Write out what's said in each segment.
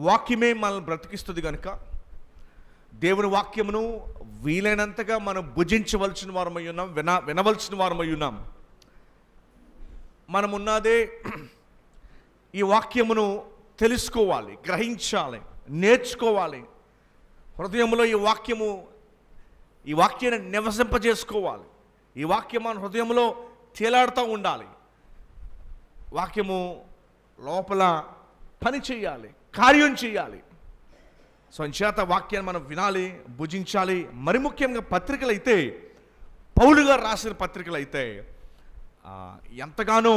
వాక్యమే మనల్ని బ్రతికిస్తుంది కనుక దేవుని వాక్యమును వీలైనంతగా మనం భుజించవలసిన వారమై ఉన్నాం, వినవలసిన వారమై ఉన్నాం. మనమున్నదే ఈ వాక్యమును తెలుసుకోవాలి, గ్రహించాలి, నేర్చుకోవాలి. హృదయంలో ఈ వాక్యాన్ని నివసింపజేసుకోవాలి. ఈ వాక్యం మన హృదయంలో తేలాడుతూ ఉండాలి. వాక్యము లోపల పని చేయాలి, కార్యం చేయాలి. సో అంచేత వాక్యాన్ని మనం వినాలి, భుజించాలి. మరి ముఖ్యంగా పత్రికలు అయితే, పౌలు గారు రాసిన పత్రికలు అయితే ఎంతగానో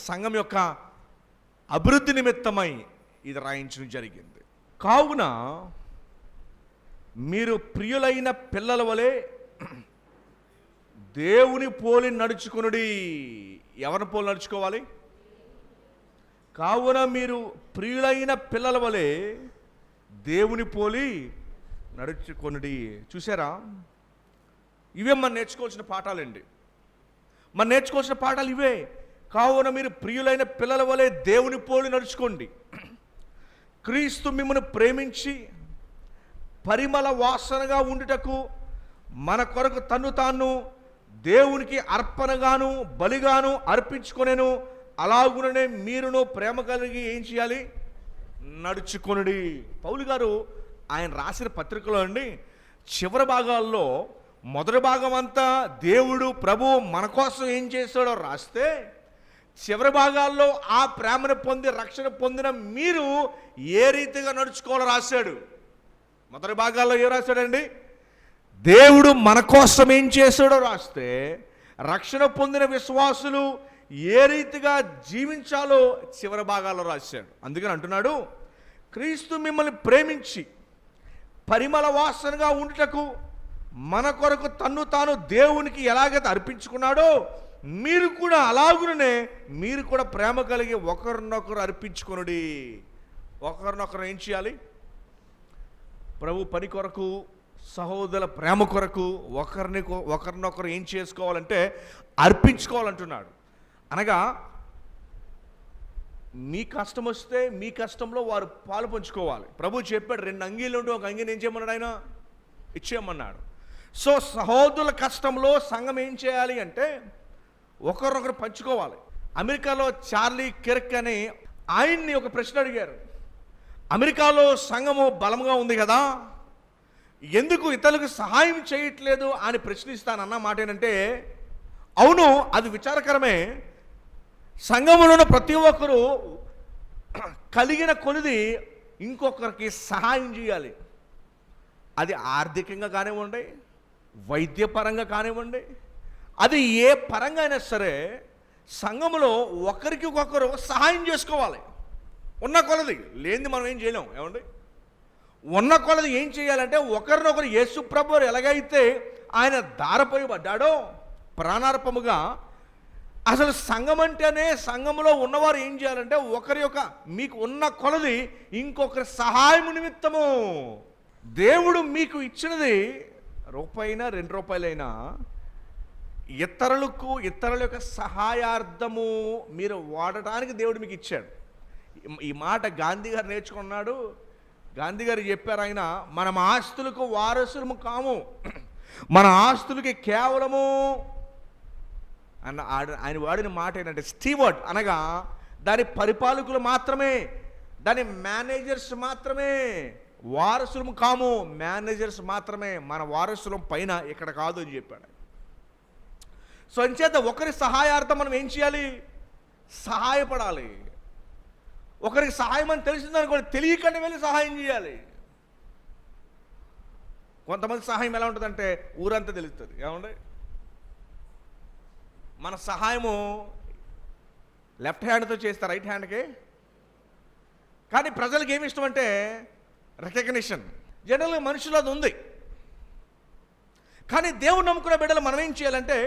సంఘం యొక్క అభివృద్ధి నిమిత్తమై ఇది రాయించడం జరిగింది. కావున మీరు ప్రియులైన పిల్లల వలె దేవుని పోలి నడుచుకొనుడి. ఎవరిని పోలి నడుచుకోవాలి? కావున మీరు ప్రియులైన పిల్లల వలె దేవుని పోలి నడుచుకొనుడి. చూసారా, ఇవే మనం నేర్చుకోవాల్సిన పాఠాలండి. మనం నేర్చుకోవాల్సిన పాఠాలు ఇవే. కావున మీరు ప్రియులైన పిల్లల వలె దేవుని పోలి నడుచుకోండి. క్రీస్తు మిమ్మల్ని ప్రేమించి పరిమళ వాసనగా ఉండుటకు మన కొరకు తన్ను తాను దేవునికి అర్పణగాను బలిగాను అర్పించుకొనెను. అలాగుననే మీరును ప్రేమ కలిగి ఏం చేయాలి? నడుచుకొనుడి. పౌలు గారు ఆయన రాసిన పత్రికలో అండి చివరి భాగాల్లో మొదటి భాగం అంతా దేవుడు ప్రభు మన కోసం ఏం చేశాడో రాస్తే, చివరి భాగాల్లో ఆ ప్రేమను పొంది రక్షణ పొందిన మీరు ఏ రీతిగా నడుచుకోవాలో రాశాడు. మొదటి భాగాల్లో ఏం రాశాడండి? దేవుడు మన కోసం ఏం చేశాడో రాస్తే, రక్షణ పొందిన విశ్వాసులు ఏ రీతిగా జీవించాలో చివరి భాగాల్లో రాశాడు. అందుకని అంటున్నాడు, క్రీస్తు మిమ్మల్ని ప్రేమించి పరిమళ వాసనగా ఉండుటకు మన కొరకు తన్ను తాను దేవునికి ఎలాగైతే అర్పించుకున్నాడో మీరు కూడా అలాగునే మీరు కూడా ప్రేమ కలిగి ఒకరినొకరు అర్పించుకొనుడి. ఒకరినొకరు ఏం చేయాలి? ప్రభు పని కొరకు, సహోదరుల ప్రేమ కొరకు ఒకరినొకరు ఏం చేసుకోవాలంటే అర్పించుకోవాలంటున్నాడు. అనగా మీ కష్టం వస్తే మీ కష్టంలో వారు పాలు పంచుకోవాలి. ప్రభు చెప్పాడు, 2 అంగీలు ఉంటే ఒక అంగీని ఏం చేయమన్నాడు? ఆయన ఇచ్చేయమన్నాడు. సో సహోదరుల కష్టంలో సంఘం ఏం చేయాలి అంటే ఒకరినొకరు పంచుకోవాలి. అమెరికాలో చార్లీ కిర్క్ అని ఆయన్ని ఒక ప్రశ్న అడిగారు. అమెరికాలో సంఘము బలంగా ఉంది కదా, ఎందుకు ఇతరులకు సహాయం చేయట్లేదు అని ప్రశ్నిస్తానన్న మాట ఏంటంటే, అవును, అది విచారకరమే. సంఘములో ప్రతి ఒక్కరూ కలిగిన కొలిది ఇంకొకరికి సహాయం చేయాలి. అది ఆర్థికంగా కానివ్వండి, వైద్యపరంగా కానివ్వండి, అది ఏ పరంగా అయినా సరే సంఘములో ఒకరికి ఒకరు సహాయం చేసుకోవాలి. ఉన్న కొలది లేనిది మనం ఏం చేయలేం. ఏమండి, ఉన్న కొలది ఏం చేయాలంటే ఒకరినొకరు యేసు ప్రభువు ఎలాగైతే ఆయన దారపోయబడ్డాడో ప్రాణార్పముగా, అసలు సంఘం అంటేనే సంఘములో ఉన్నవారు ఏం చేయాలంటే ఒకరి యొక్క మీకు ఉన్న కొలది ఇంకొకరి సహాయం నిమిత్తము దేవుడు మీకు ఇచ్చినది రూపాయినా 2 రూపాయలైనా ఇతరుల యొక్క సహాయార్థము మీరు వాడటానికి దేవుడు మీకు ఇచ్చాడు. ఈ మాట గాంధీ గారు నేర్చుకున్నాడు. గాంధీ గారు చెప్పారు, ఆయన మనం ఆస్తులకు వారసులము కాము, మన ఆస్తులకి కేవలము అన్న ఆయన వాడిన మాట ఏంటంటే స్టీవర్డ్, అనగా దాని పరిపాలకులు మాత్రమే, దాని మేనేజర్స్ మాత్రమే. వారసులము కాము, మేనేజర్స్ మాత్రమే. మన వారసులం పైన ఇక్కడ కాదు అని చెప్పాడు. సో అంచేత ఒకరి సహాయార్థం మనం ఏం చేయాలి? సహాయపడాలి. ఒకరికి సహాయం అని తెలిసిందనుకోండి, తెలియకుండా వెళ్ళి సహాయం చేయాలి. కొంతమంది సహాయం ఎలా ఉంటుందంటే ఊరంతా తెలుస్తుంది. ఏమండి, మన సహాయము లెఫ్ట్ హ్యాండ్తో చేస్తారు, రైట్ హ్యాండ్కి. కానీ ప్రజలకు ఏమి ఇష్టం అంటే రికగ్నిషన్. జనరల్గా మనుషులు అది ఉంది. కానీ దేవుడు నమ్ముకున్న బిడ్డలు మనం ఏం చేయాలంటే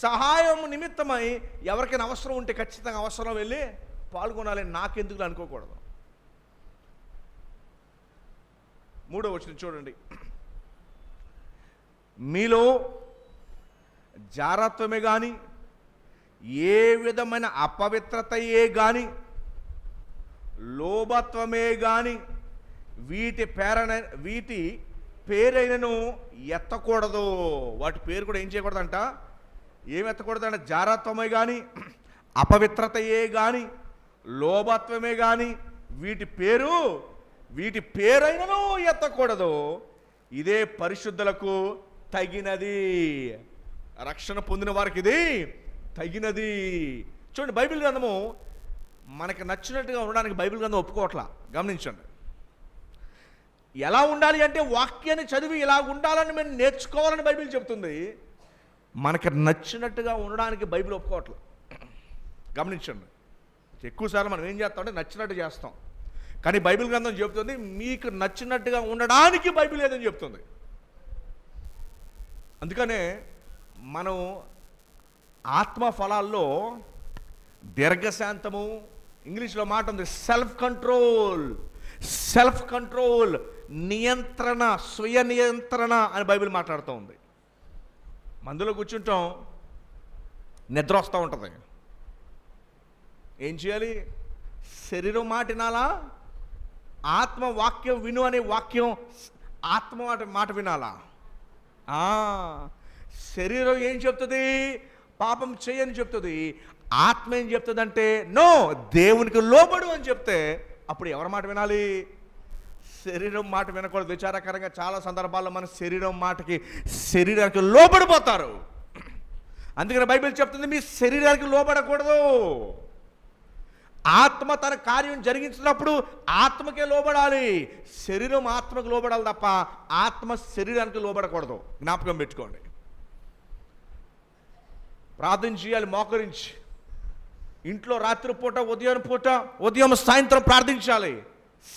సహాయం నిమిత్తమై ఎవరికైనా అవసరం ఉంటే ఖచ్చితంగా అవసరం వెళ్ళి పాల్గొనాలి. నాకెందుకు అనుకోకూడదు. 3వ వచనం చూడండి, మీలో జారత్వమే కానీ ఏ విధమైన అపవిత్రతయే కానీ లోభత్వమే కానీ వీటి పేరైనను ఎత్తకూడదు. వాటి పేరు కూడా ఏం చేయకూడదంట, ఏమి ఎత్తకూడదంట? జారత్వమే కానీ, అపవిత్రతయే కానీ, లోభత్వమే కానీ వీటి పేరైనను ఎత్తకూడదు. ఇదే పరిశుద్ధులకు తగినది. రక్షణ పొందిన వారికి ఇది తగినది. చూడండి, బైబిల్ గ్రంథము మనకి నచ్చినట్టుగా ఉండడానికి బైబిల్ గ్రంథం ఒప్పుకోవట్లా. గమనించండి, ఎలా ఉండాలి అంటే వాక్యాన్ని చదివి ఇలా ఉండాలని మేము నేర్చుకోవాలని బైబిల్ చెప్తుంది. మనకి నచ్చినట్టుగా ఉండడానికి బైబిల్ ఒప్పుకోవట్లేదు. గమనించండి, ఎక్కువసార్లు మనం ఏం చేస్తామంటే నచ్చినట్టు చేస్తాం, కానీ బైబిల్ గ్రంథం చెప్తుంది మీకు నచ్చినట్టుగా ఉండడానికి బైబిల్ లేదని చెప్తుంది. అందుకనే మనం ఆత్మ ఫలాల్లో దీర్ఘశాంతము, ఇంగ్లీష్లో మాట ఉంది సెల్ఫ్ కంట్రోల్, నియంత్రణ, స్వయ నియంత్రణ అని బైబిల్ మాట్లాడుతూ ఉంది. మందులో కూర్చుంటాం, నిద్ర వస్తూ ఉంటుంది. ఏం చేయాలి? శరీరం మాట వినాలా, ఆత్మ వాక్యం విను అనే వాక్యం ఆత్మ మాట వినాలా? శరీరం ఏం చెప్తుంది? పాపం చేయని చెప్తుంది. ఆత్మ ఏం చెప్తుంది అంటే నో, దేవునికి లోబడు అని చెప్తే అప్పుడు ఎవరి మాట వినాలి? శరీరం మాట వినకూడదు. విచారకరంగా చాలా సందర్భాల్లో మన శరీరానికి లోబడిపోతారు. అందుకని బైబిల్ చెప్తుంది మీ శరీరానికి లోబడకూడదు. ఆత్మ తన కార్యం జరిగించినప్పుడు ఆత్మకే లోబడాలి. శరీరం ఆత్మకు లోబడాలి తప్ప ఆత్మ శరీరానికి లోబడకూడదు. జ్ఞాపకం పెట్టుకోండి. ప్రార్థన చేయాలి మోకరించి. ఇంట్లో రాత్రిపూట, ఉదయం సాయంత్రం ప్రార్థించాలి.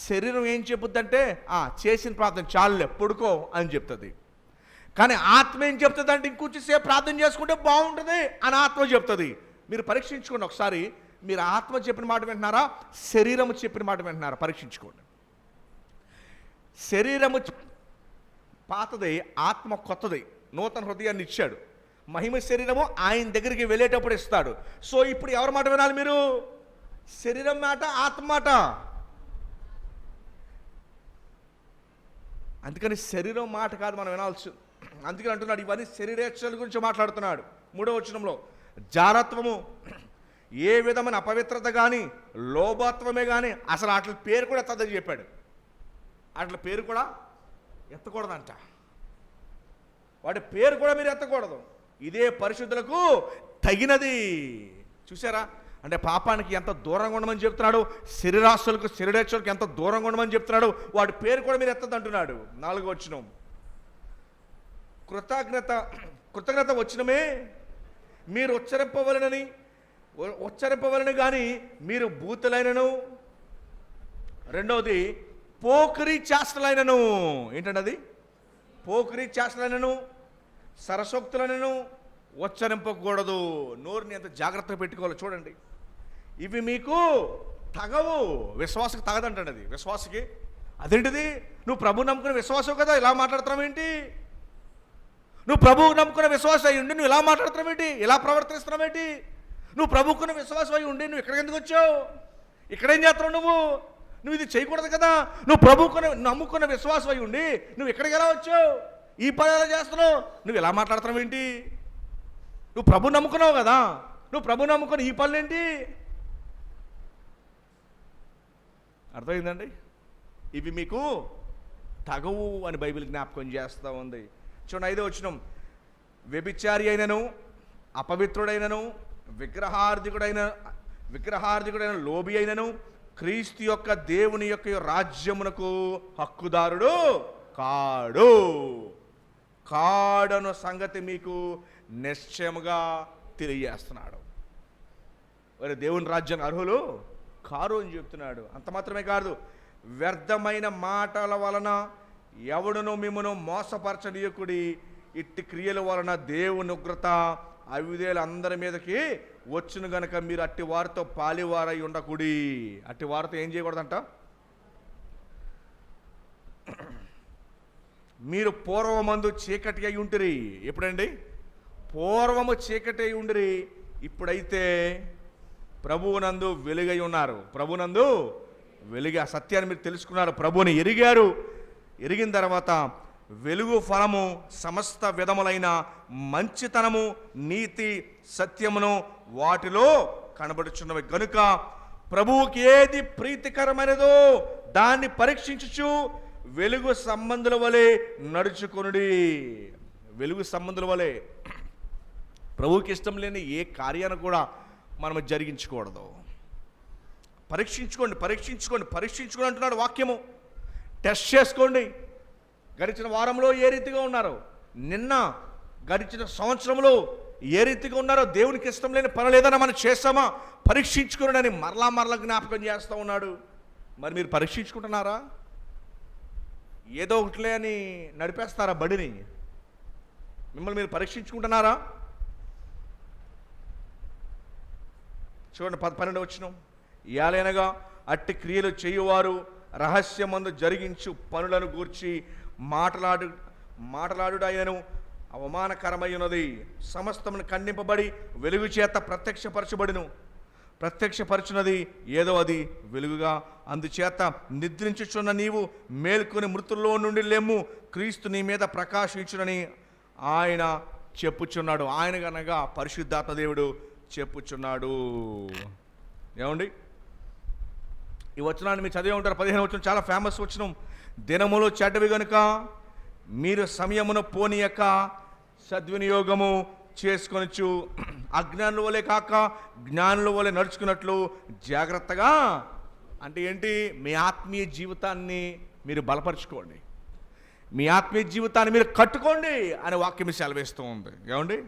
శరీరం ఏం చెబుద్దంటే చేసిన ప్రార్థన చాలులే, పడుకో అని చెప్తుంది. కానీ ఆత్మ ఏం చెప్తుంది అంటే ఇంకొంచెంసేపు ప్రార్థన చేసుకుంటే బాగుంటుంది అని ఆత్మ చెప్తుంది. మీరు పరీక్షించుకోండి ఒకసారి, మీరు ఆత్మ చెప్పిన మాట వింటున్నారా, శరీరము చెప్పిన మాట వింటున్నారా? పరీక్షించుకోండి. శరీరము పాతది, ఆత్మ కొత్తది. నూతన హృదయాన్ని ఇచ్చాడు. మహిమ శరీరము ఆయన దగ్గరికి వెళ్ళేటప్పుడు ఇస్తాడు. సో ఇప్పుడు ఎవరి మాట వినాలి మీరు? శరీరం మాట, ఆత్మ మాట. అందుకని శరీరం మాట కాదు మనం వినాల్సి. అందుకని అంటున్నాడు ఇవన్నీ శరీరేచ్ఛల గురించి మాట్లాడుతున్నాడు. 3వ వచనంలో జారత్వము, ఏ విధమైన అపవిత్రత కానీ, లోభత్వమే కానీ, అసలు వాటి పేరు కూడా ఎత్తదని చెప్పాడు. వాటి పేరు కూడా ఎత్తకూడదంట. వాటి పేరు కూడా మీరు ఎత్తకూడదు. ఇదే పరిశుద్ధులకు తగినది. చూసారా? అంటే పాపానికి ఎంత దూరంగా ఉండమని చెప్తున్నాడు, శరీరాస్తులకు, శరీరేచ్ఛలకు ఎంత దూరంగా ఉండమని చెప్తున్నాడు. వాడి పేరు కూడా మీరు ఎత్తద్దు అంటున్నాడు. 4వ వచనం, కృతజ్ఞత వచనమే మీరు ఉచ్చరింపవలని కానీ మీరు బూతులైనను, రెండవది పోకిరీ చేష్టలైనను. ఏంటంటే అది పోకిరీ చేష్టలైనను, సరసోక్తులైనను ఉచ్చరింపకూడదు. నోరుని ఎంత జాగ్రత్తగా పెట్టుకోవాలో చూడండి. ఇవి మీకు తగవు. విశ్వాసకు తగదంటాడు అది. విశ్వాసకి అదేంటిది? నువ్వు ప్రభు నమ్ముకునే విశ్వాసం కదా, ఇలా మాట్లాడుతున్నావు ఏంటి? నువ్వు ప్రభువు నమ్ముకున్న విశ్వాసం అయి ఉండి నువ్వు ఇలా మాట్లాడుతున్నావు ఏంటి? ఇలా ప్రవర్తిస్తున్నావు ఏంటి? నువ్వు ప్రభుకున్న విశ్వాసం అయి ఉండి నువ్వు ఇక్కడికి ఎందుకు వచ్చావు? ఇక్కడేం చేస్తున్నావు? నువ్వు ఇది చేయకూడదు కదా. నువ్వు నమ్ముకున్న విశ్వాసం అయి ఉండి నువ్వు ఇక్కడికి ఎలా వచ్చావు? ఈ పని ఎలా చేస్తున్నావు? నువ్వు ఇలా మాట్లాడుతున్నావు ఏంటి? నువ్వు ప్రభు నమ్ముకున్నావు కదా, నువ్వు ప్రభు నమ్ముకున్న ఈ పనులేంటి? అర్థమైందండి? ఇవి మీకు తగవు అని బైబిల్ జ్ఞాపకం చేస్తూ ఉంది. చూడండి 5వ వచనం, వ్యభిచారి అయినను, అపవిత్రుడైనను, విగ్రహార్థికుడైన లోబి అయినను క్రీస్తు యొక్క దేవుని యొక్క రాజ్యమునకు హక్కుదారుడు కాడను సంగతి మీకు నిశ్చయముగా తెలియజేస్తున్నాడు. మరి దేవుని రాజ్యానికి అర్హులు కారు అని చెప్తున్నాడు. అంత మాత్రమే కాదు, వ్యర్థమైన మాటల వలన ఎవడును మిమ్మను మోసపరచనీయకుడి. ఇట్టి క్రియల వలన దేవుని ఉగ్రత అవిధేయులు అందరి మీదకి వచ్చును గనక మీరు అట్టి వారితో పాలివారై ఉండకుడి. అట్టి వారితో ఏం చేయకూడదంట? మీరు పూర్వమందు చీకటి అయి ఉంటిరి. ఎప్పుడండి? పూర్వము చీకటి అయి ఉండిరి, ఇప్పుడైతే ప్రభువునందు వెలుగై ఉన్నారు. ప్రభునందు వెలుగు, ఆ సత్యాన్ని మీరు తెలుసుకున్నారు, ప్రభువుని ఎరిగారు. ఎరిగిన తర్వాత వెలుగు ఫలము సమస్త విధములైన మంచితనము, నీతి, సత్యమును వాటిలో కనబడుచున్నవి. గనుక ప్రభువుకి ఏది ప్రీతికరమైనదో దాన్ని పరీక్షించుచు వెలుగు సంబంధుల వలె నడుచుకొనుడి. వెలుగు సంబంధుల వలె ప్రభువుకి ఇష్టం లేని ఏ కార్యాన్ని కూడా మనం జరిగించకూడదు. పరీక్షించుకోండి, పరీక్షించుకోండి, పరీక్షించుకోండి అంటున్నాడు వాక్యము. టెస్ట్ చేసుకోండి. గడిచిన వారంలో ఏ రీతిగా ఉన్నారో, నిన్న గడిచిన సంవత్సరంలో ఏ రీతిగా ఉన్నారో, దేవునికి ఇష్టం లేని పని లేదని మనం చేస్తామా పరీక్షించుకోండి మరలా జ్ఞాపకం చేస్తూ ఉన్నాడు. మరి మీరు పరీక్షించుకుంటున్నారా? ఏదో ఒకటిలే అని నడిపేస్తారా బడిని? మిమ్మల్ని మీరు పరీక్షించుకుంటున్నారా? చూడండి 12 వచనం. యాలైనగా అట్టి క్రియలు చేయువారు రహస్యమందు జరిగించు పనులను గూర్చి మాటలాడుటయను అవమానకరమైనది. సమస్తమును ఖండింపబడి వెలుగు చేత ప్రత్యక్షపరచునది ఏదో అది వెలుగుగా. అందుచేత నిద్రించుచున్న నీవు మేల్కొని మృతుల్లో నుండి లెమ్ము, క్రీస్తు నీ మీద ప్రకాశించునని ఆయన చెప్పుచున్నాడు. ఆయన గనగా పరిశుద్ధాత్మ దేవుడు చెప్పుచున్నాడు. ఏమండి, ఈ వచనాన్ని మీరు చదివే ఉంటారు. 15వ వచనం చాలా ఫేమస్ వచనం. దినములు చెడ్డవి గనుక మీరు సమయమును పోనీయక సద్వినియోగము చేసుకొనొచ్చు. అజ్ఞానుల వలె కాక జ్ఞానుల వలె నడుచుకున్నట్లు జాగ్రత్తగా. అంటే ఏంటి? మీ ఆత్మీయ జీవితాన్ని మీరు బలపరుచుకోండి, మీ ఆత్మీయ జీవితాన్ని మీరు కట్టుకోండి అనే వాక్యం సెలవిస్తూ ఉంది. ఏమండి,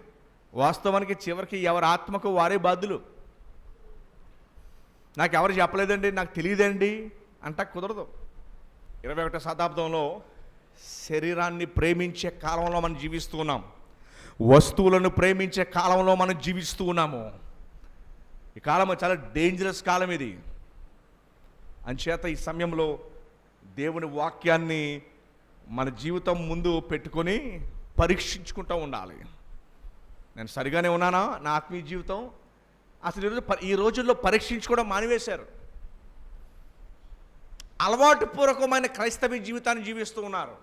వాస్తవానికి చివరికి ఎవరి ఆత్మకు వారే బాధ్యులు. నాకు ఎవరు చెప్పలేదండి, నాకు తెలియదండి అంటా కుదరదు. 21వ శతాబ్దంలో శరీరాన్ని ప్రేమించే కాలంలో మనం జీవిస్తూ ఉన్నాం. వస్తువులను ప్రేమించే కాలంలో మనం జీవిస్తూ ఉన్నాము. ఈ కాలం చాలా డేంజరస్ కాలం ఇది. అంచేత ఈ సమయంలో దేవుని వాక్యాన్ని మన జీవితం ముందు పెట్టుకొని పరీక్షించుకుంటూ ఉండాలి. నేను సరిగానే ఉన్నానా నా ఆత్మీయ జీవితం? అసలు ఈ రోజుల్లో పరీక్షించుకోవడం మానివేశారు. అలవాటు పూర్వకమైన క్రైస్తవ జీవితాన్ని జీవిస్తూ ఉన్నారు.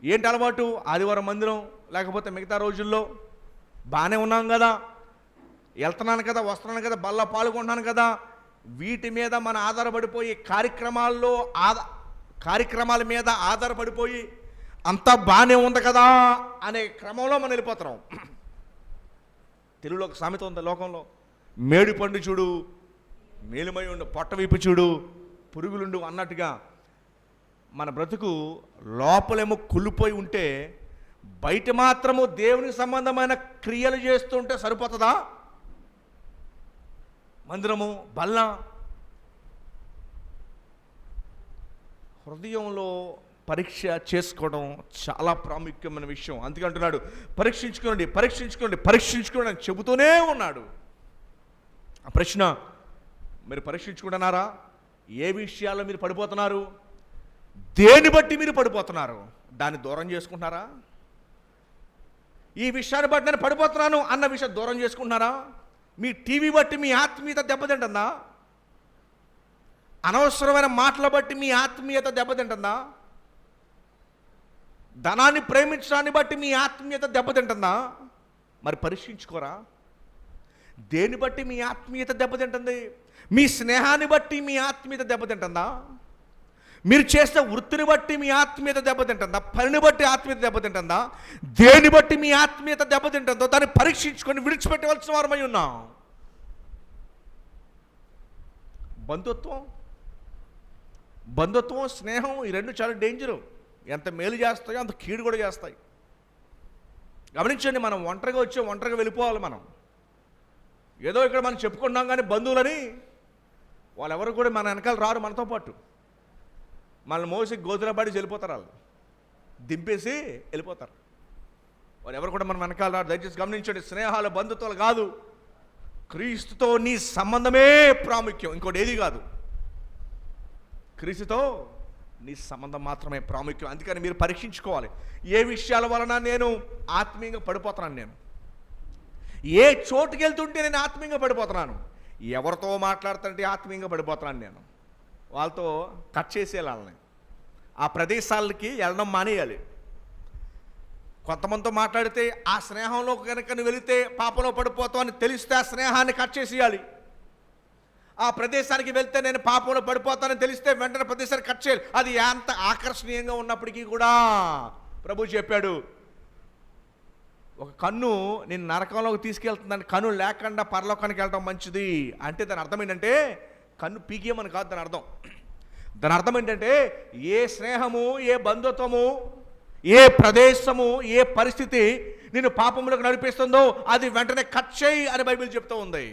ఏంటి అలవాటు? ఆదివారం మందిరం, లేకపోతే మిగతా రోజుల్లో బాగానే ఉన్నాం కదా, వెళ్తున్నాను కదా, వస్తున్నాను కదా, బల్ల పాల్గొంటున్నాను కదా, వీటి మీద మన ఆధారపడిపోయి కార్యక్రమాల మీద ఆధారపడిపోయి అంతా బాగానే ఉంది కదా అనే క్రమంలో మనం వెళ్ళిపోతున్నాం. తెలుగులో ఒక సామెత ఉంది లోకంలో, మేడి పండు చూడు మేలుమై ఉండు, పొట్ట వీపు చూడు పురుగులుండు అన్నట్టుగా మన బ్రతుకు లోపలేమో కుళ్ళిపోయి ఉంటే బయట మాత్రము దేవునికి సంబంధమైన క్రియలు చేస్తుంటే సరిపోతుందా? మందిరము, బల్ల, హృదయంలో పరీక్ష చేసుకోవడం చాలా ప్రాముఖ్యమైన విషయం. అందుకే అంటున్నాడు పరీక్షించుకోండి, పరీక్షించుకోండి, పరీక్షించుకోండి అని చెబుతూనే ఉన్నాడు. ఆ ప్రశ్న, మీరు పరీక్షించుకుంటున్నారా? ఏ విషయాల్లో మీరు పడిపోతున్నారు? దేన్ని బట్టి మీరు పడిపోతున్నారు? దాన్ని దూరం చేసుకుంటున్నారా? ఈ విషయాన్ని బట్టి నేను పడిపోతున్నాను అన్న విషయం దూరం చేసుకుంటున్నారా? మీ టీవీ బట్టి మీ ఆత్మీయత దెబ్బతింటుందా? అనవసరమైన మాటల బట్టి మీ ఆత్మీయత దెబ్బతింటుందా? ధనాన్ని ప్రేమించడాన్ని బట్టి మీ ఆత్మీయత దెబ్బతింటుందా? మరి పరీక్షించుకోరా? దేన్ని బట్టి మీ ఆత్మీయత దెబ్బతింటుంది? మీ స్నేహాన్ని బట్టి మీ ఆత్మీయత దెబ్బతింటుందా? మీరు చేసే వృత్తిని బట్టి మీ ఆత్మీయత దెబ్బతింటుందా? పనిని బట్టి ఆత్మీయత దెబ్బతింటుందా? దేని బట్టి మీ ఆత్మీయత దెబ్బతింటుందో దాన్ని పరీక్షించుకొని విడిచిపెట్టవలసిన వారమై ఉన్నాం. బంధుత్వం, స్నేహం, ఈ రెండు చాలా డేంజరు. ఎంత మేలు చేస్తాయో అంత కీడు కూడా చేస్తాయి. గమనించండి, మనం ఒంటరిగా వెళ్ళిపోవాలి. మనం ఏదో ఇక్కడ మనం చెప్పుకున్నాం కానీ బంధువులని వాళ్ళెవరు కూడా మన వెనకాల రారు. మనతో పాటు మనల్ని మోసి గోతులపాడి వెళ్ళిపోతారు. వాళ్ళు దింపేసి వెళ్ళిపోతారు. వాళ్ళు ఎవరు కూడా మన వెనకాల రారు. దయచేసి గమనించండి, స్నేహాలు, బంధుత్వాలు కాదు, క్రీస్తుతో నీ సంబంధమే ప్రాముఖ్యం, ఇంకోటి ఏది కాదు. క్రీస్తుతో నీ సంబంధం మాత్రమే ప్రాముఖ్యం. అందుకని మీరు పరీక్షించుకోవాలి. ఏ విషయాల వలన నేను ఆత్మీయంగా పడిపోతున్నాను? నేను ఏ చోటుకి వెళ్తుంటే నేను ఆత్మీయంగా పడిపోతున్నాను? ఎవరితో మాట్లాడుతుంటే ఆత్మీయంగా పడిపోతున్నాను? నేను వాళ్ళతో కట్ చేసేయాలి, వాళ్ళని ఆ ప్రదేశాలకి వెళ్ళడం మానేయాలి. కొంతమందితో మాట్లాడితే ఆ స్నేహంలో కనుక నువ్వు వెళితే పాపంలో పడిపోతావు అని తెలిస్తే ఆ స్నేహాన్ని కట్ చేసేయాలి. ఆ ప్రదేశానికి వెళ్తే నేను పాపంలో పడిపోతానని తెలిస్తే వెంటనే ప్రదేశాన్ని కట్ చేయాలి. అది ఎంత ఆకర్షణీయంగా ఉన్నప్పటికీ కూడా ప్రభు చెప్పాడు, ఒక కన్ను నేను నరకంలోకి తీసుకెళ్తుందని కన్ను లేకుండా పరలోకానికి వెళ్ళడం మంచిది అంటే దాని అర్థం ఏంటంటే కన్ను పీకేయమని కాదు దాని అర్థం. దాని అర్థం ఏంటంటే ఏ స్నేహము, ఏ బంధుత్వము, ఏ ప్రదేశము, ఏ పరిస్థితి నిన్ను పాపంలోకి నడిపిస్తుందో అది వెంటనే కట్ చేయి అని బైబిల్ చెప్తూ ఉంది.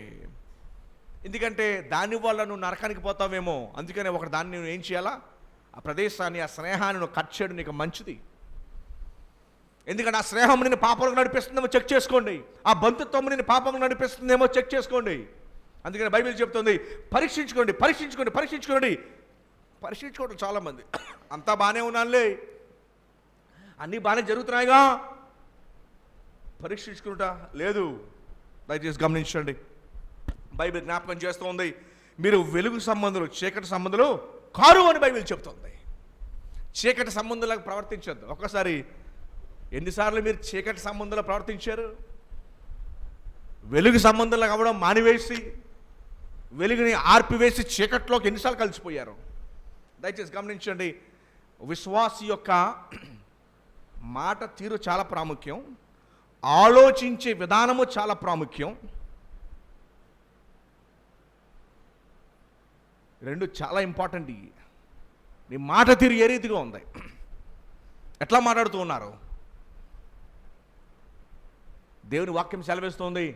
ఎందుకంటే దానివల్ల నువ్వు నరకానికి పోతావేమో. అందుకనే ఒక దాన్ని నువ్వు ఏం చేయాలా, ఆ ప్రదేశాన్ని, ఆ స్నేహాన్ని నువ్వు కట్ చేయడం నీకు మంచిది. ఎందుకంటే ఆ స్నేహం నిన్ను పాపంలోకి నడిపిస్తుందేమో చెక్ చేసుకోండి, ఆ బంధుత్వం నిన్ను పాపంలోకి నడిపిస్తుందేమో చెక్ చేసుకోండి. అందుకని బైబిల్ చెప్తుంది పరీక్షించుకోండి, పరీక్షించుకోండి, పరీక్షించుకోండి. పరీక్షించుకోవడం చాలామంది అంతా బాగానే ఉన్నానులే, అన్నీ బాగానే జరుగుతున్నాయిగా, పరీక్షించుకుంటా లేదు. దయచేసి గమనించండి, బైబిల్ జ్ఞాపకం చేస్తూ ఉంది, మీరు వెలుగు సంబంధులు చీకటి సంబంధులు కారు అని బైబిల్ చెప్తుంది. చీకటి సంబంధులకు ప్రవర్తించద్దు. ఒక్కసారి ఎన్నిసార్లు మీరు చీకటి సంబంధంలో ప్రవర్తించారు? వెలుగు సంబంధంలో అవ్వడం మానివేసి వెలుగుని ఆర్పివేసి చీకట్లోకి ఎన్నిసార్లు కలిసిపోయారు? దయచేసి గమనించండి, విశ్వాసి యొక్క మాట తీరు చాలా ప్రాముఖ్యం, ఆలోచించే విధానము చాలా ప్రాముఖ్యం. రెండు చాలా ఇంపార్టెంట్. నీ మాట తీరు ఏ రీతిగా ఉంది, ఎట్లా మాట్లాడుతూ ఉన్నారు? దేవుని వాక్యం సెలవిస్తుంది,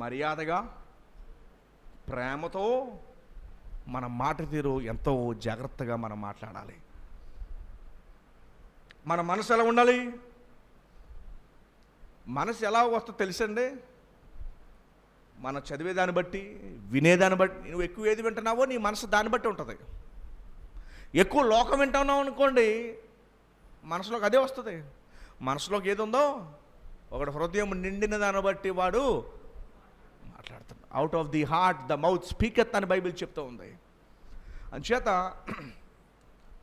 మర్యాదగా ప్రేమతో మన మాట తీరు ఎంతో జాగ్రత్తగా మనం మాట్లాడాలి. మన మనసు ఎలా ఉండాలి? మనసు ఎలా వస్తుందో తెలుసండి, మనం చదివేదాన్ని బట్టి, వినేదాన్ని బట్టి. నువ్వు ఎక్కువ ఏది వింటున్నావో నీ మనసు దాన్ని బట్టి ఉంటుంది. ఎక్కువ లోకం వింటున్నావు అనుకోండి, మనసులోకి అదే వస్తుంది. మనసులోకి ఏది ఉందో, ఒకటి హృదయం నిండిన దాన్ని బట్టి వాడు మాట్లాడుతాడు. Out of the heart the mouth speaketh అని బైబిల్ చెప్తూ ఉంది. అంచేత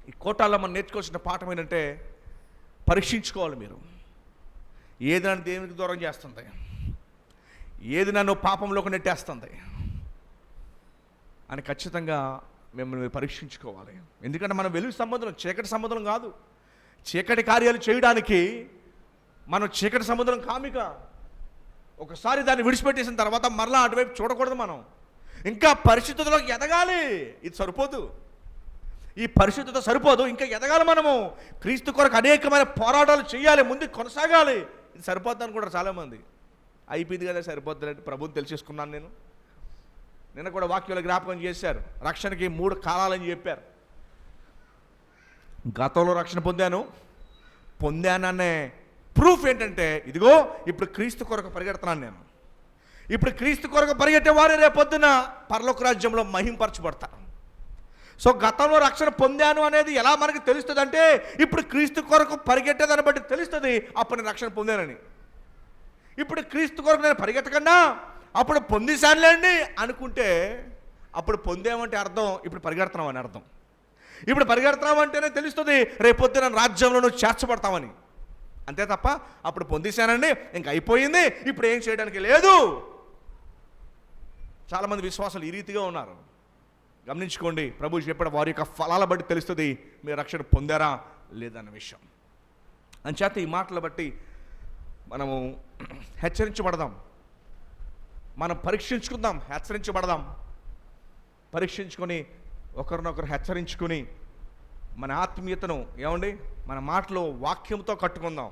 ఈ కోటాల్లో మనం నేర్చుకోవాల్సిన పాఠం ఏంటంటే, పరీక్షించుకోవాలి మీరు. ఏది నన్ను దేవునికి దూరం చేస్తుంది, ఏది నన్ను పాపంలోకి నెట్టేస్తుంది అని ఖచ్చితంగా మిమ్మల్ని పరీక్షించుకోవాలి. ఎందుకంటే మనం వెలుగు సంబంధం, చీకటి సంబంధం కాదు. చీకటి కార్యాలు చేయడానికి మనం చీకటి సముద్రం కామిక. ఒకసారి దాన్ని విడిచిపెట్టేసిన తర్వాత మరలా అటువైపు చూడకూడదు. మనం ఇంకా పరిశుద్ధతలోకి ఎదగాలి. ఇది సరిపోదు, ఈ పరిశుద్ధత సరిపోదు, ఇంకా ఎదగాలి. మనము క్రీస్తు కొరకు అనేకమైన పోరాటాలు చేయాలి, ముందుకు కొనసాగాలి. ఇది సరిపోద్ది అనుకుంటారు చాలామంది. అయిపోయింది కదా, సరిపోద్ది, ప్రభువుని తెలిసేసుకున్నాను నేను. నిన్న కూడా వాక్యంలో జ్ఞాపకం చేశారు, రక్షణకి 3 కాలాలని చెప్పారు. గతంలో రక్షణ పొందాననే ప్రూఫ్ ఏంటంటే, ఇదిగో ఇప్పుడు క్రీస్తు కొరకు పరిగెడుతున్నాను నేను. ఇప్పుడు క్రీస్తు కొరకు పరిగెట్టే వారే రేపొద్దున పరలోక రాజ్యంలో మహింపరచబడతారు. సో గతంలో రక్షణ పొందాను అనేది ఎలా మనకి తెలుస్తుంది అంటే, ఇప్పుడు క్రీస్తు కొరకు పరిగెట్టేదాన్ని బట్టి తెలుస్తుంది అప్పుడు నేను రక్షణ పొందానని. ఇప్పుడు క్రీస్తు కొరకు నేను పరిగెత్తకన్నా అప్పుడు పొందేశానులేండి అనుకుంటే, అప్పుడు పొందామంటే అర్థం ఇప్పుడు పరిగెడుతున్నాం అని అర్థం. ఇప్పుడు పరిగెడుతున్నామంటేనే తెలుస్తుంది రేపొద్దున రాజ్యంలో నువ్వు చేర్చబడతామని. అంతే తప్ప అప్పుడు పొందేశానండి ఇంక అయిపోయింది, ఇప్పుడు ఏం చేయడానికి లేదు. చాలామంది విశ్వాసాలు ఈ రీతిగా ఉన్నారు. గమనించుకోండి, ప్రభు చెప్పడం వారి యొక్క ఫలాల బట్టి తెలుస్తుంది మీరు రక్షణ పొందారా లేదన్న విషయం. అంచేత ఈ మాటలు బట్టి మనము హెచ్చరించబడదాం, మనం పరీక్షించుకుందాం, హెచ్చరించబడదాం. పరీక్షించుకొని ఒకరినొకరు హెచ్చరించుకొని మన ఆత్మీయతను ఏమండి మన మాటలో వాక్యంతో కట్టుకుందాం.